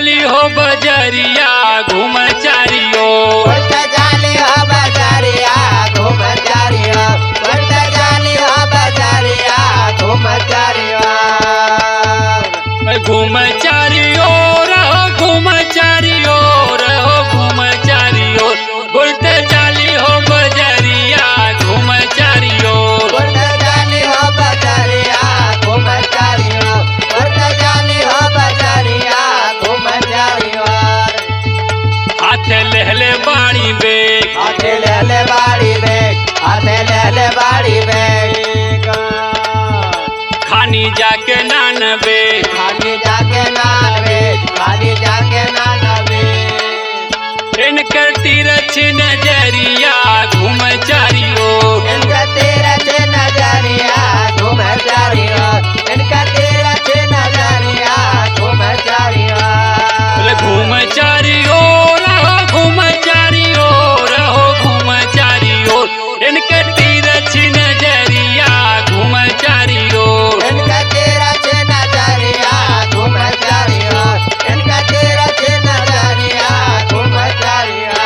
जाली हो बजरिया घूम चारियो। उल्टा जाली हो बजरिया घूम चारियो। उल्टा जाली हो बजरिया घूम चारियो। घूम चारियो रहो घूम चारियो रहो घूम चारियो। उल्टा जाली हो बजरिया घूम चारियो। उल्टा जाली हो बजरिया घूम चारियो। उल्टा जाली हो बजरिया घूम चारियो। हाथे लेले बाड़ी बेग हाथे लेले बाड़ी बेग। हाथे लेले बाड़ी बेग। खानी जाके नान बेग खाली जाके नान बेग। खाली जाके नान बेग। इनकर तीरछ नजरिया घूम चारियो। इनका तेरा छे नजरिया घूम चारियो। इनका तेरा छे नजरिया घूम चारियो। घूम चारियो रहो घूम चारियो रहो घूम चारियो। इनके तीरछ नजरिया घूम चारियो। इनका तेरा छे नजरिया घूम चारियो। इनका तेरा छे नजरिया घूम चारियो।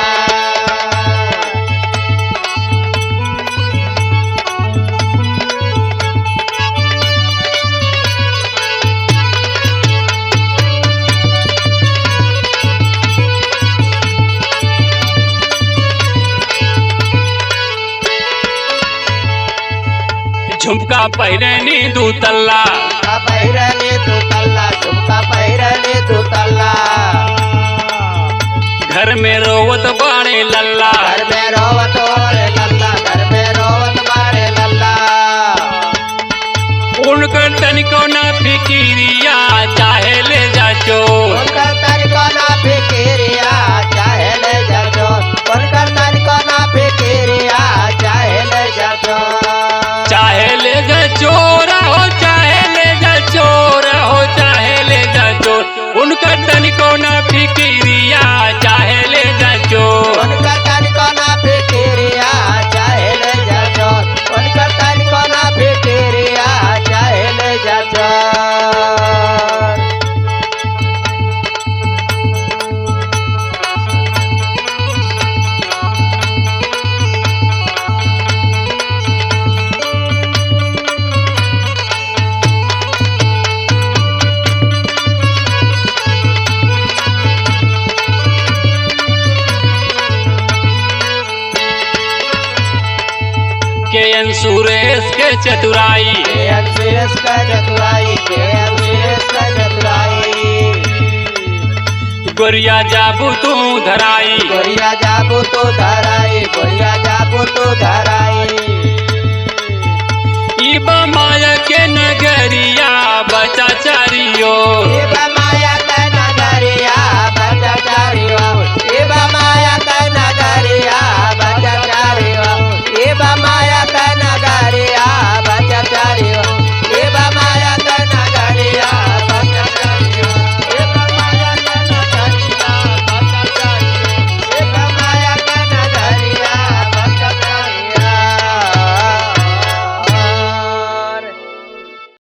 झुमका पहिरनी दू तल्ला झुमका पहिरले दू तल्ला। झुमका पहिरले दू तल्ला। घर में रोवत बाणे लल्ला। घर में रोवत ओरे लल्ला। घर में रोवत बाड़े लल्ला। उनकर तनिको ना फिकिरिया चाहे ले जा चोर। उनकर तनिको ना फिकिरिया चाहे ले जा चोर। उनकर तनिको ना फिकिरिया चाहे ले जा चोर। चाहे ले जा चोर हो चाहे ले जा चोर हो चाहे ले जा चोर। उनका तनिको ना फिकिरिया चाहे ले जा चोर। उनकर तनिको ना फिकिरिया चाहे ले जा चोर। उनकर तनिको ना फिकिरिया चाहे ले जा चोर। के सुरेश के चतुराई सुरेश का चतुराई। सुरेश का चतुराई। गोरिया जाबू तू धराई। गोरिया जाबू तो धरा।